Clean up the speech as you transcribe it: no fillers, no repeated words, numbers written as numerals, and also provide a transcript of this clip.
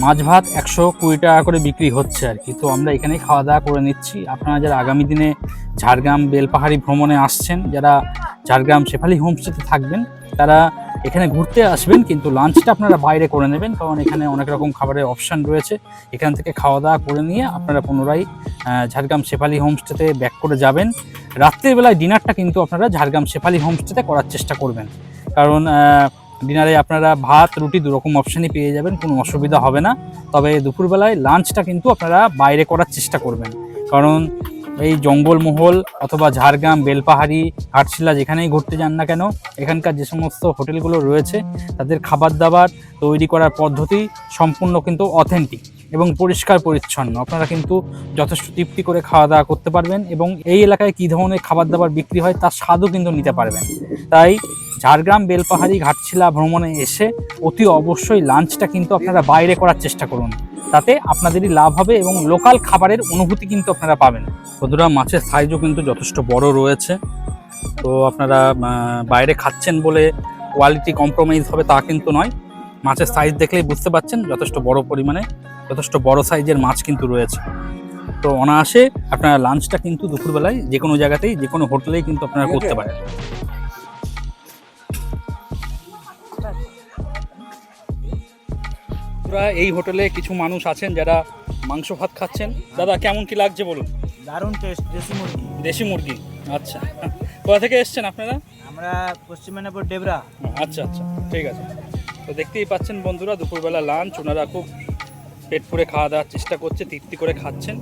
মাছ ভাত 120 টাকা করে বিক্রি হচ্ছে আর কি। তো আমরা এখানেই খাওয়া দাওয়া করে নিচ্ছি। আপনারা যারা আগামী দিনে ঝাড়গ্রাম বেলপাহাড়ি ভ্রমণে আসছেন, যারা ঝাড়গ্রাম শেফালি হোমস্টেতে থাকবেন, তারা এখানে ঘুরতে আসবেন, কিন্তু লাঞ্চটা আপনারা বাইরে করে নেবেন, কারণ এখানে অনেক রকম খাবারের অপশান রয়েছে। এখান থেকে খাওয়া দাওয়া করে নিয়ে আপনারা পুনরায় ঝাড়গ্রাম শেফালি হোমস্টেতে ব্যাক করে যাবেন। রাত্রের বেলায় ডিনারটা কিন্তু আপনারা ঝাড়গ্রাম শেফালি হোমস্টেতে করার চেষ্টা করবেন, কারণ ডিনারে আপনারা ভাত রুটি দুরকম অপশানই পেয়ে যাবেন, কোনো অসুবিধা হবে না। তবে দুপুরবেলায় লাঞ্চটা কিন্তু আপনারা বাইরে করার চেষ্টা করবেন, কারণ এই জঙ্গলমহল অথবা ঝাড়গ্রাম বেলপাহাড়ি ঘাটশিলা যেখানেই ঘুরতে যান না কেন, এখানকার যে সমস্ত হোটেলগুলো রয়েছে তাদের খাবার দাবার তৈরি করার পদ্ধতি সম্পূর্ণ কিন্তু অথেন্টিক এবং পরিষ্কার পরিচ্ছন্ন। আপনারা কিন্তু যথেষ্ট তৃপ্তি করে খাওয়া দাওয়া করতে পারবেন এবং এই এলাকায় কী ধরনের খাবার দাবার বিক্রি হয় তার স্বাদও কিন্তু নিতে পারবেন। তাই ঝাড়গ্রাম বেলপাহাড়ি ঘাটশিলা ভ্রমণে এসে অতি অবশ্যই লাঞ্চটা কিন্তু আপনারা বাইরে করার চেষ্টা করুন, তাতে আপনাদেরই লাভ হবে এবং লোকাল খাবারের অনুভূতি কিন্তু আপনারা পাবেন। বন্ধুরা, মাছের সাইজও কিন্তু যথেষ্ট বড় রয়েছে। তো আপনারা বাইরে খাচ্ছেন বলে কোয়ালিটি কম্প্রোমাইজ হবে তা কিন্তু নয়। মাছের সাইজ দেখলেই বুঝতে পারছেন যথেষ্ট বড় পরিমাণে, যথেষ্ট বড় সাইজের মাছ কিন্তু রয়েছে। তো অনায়াসে আপনারা লাঞ্চটা কিন্তু দুপুরবেলায় যে কোনো জায়গাতেই যে কোনো হোটেলেই কিন্তু আপনারা করতে পারেন। এই হোটেলে কিছু মানুষ আছেন যারা মাংস ভাত খাচ্ছেন। দাদা, কেমন কি লাগছে বলুন? দারুণ টেস্ট, দেশি মুরগি। দেশি মুরগি, আচ্ছা। কোথা থেকে এসছেন আপনারা? আমরা পশ্চিম মেদিনীপুর ডেবরা। আচ্ছা আচ্ছা, ঠিক আছে। তো দেখতেই পাচ্ছেন বন্ধুরা, দুপুরবেলা লাঞ্চ ওনারা খুব পেট পুরে খাওয়া দাওয়ার চেষ্টা করছে, তৃপ্তি করে খাচ্ছেন।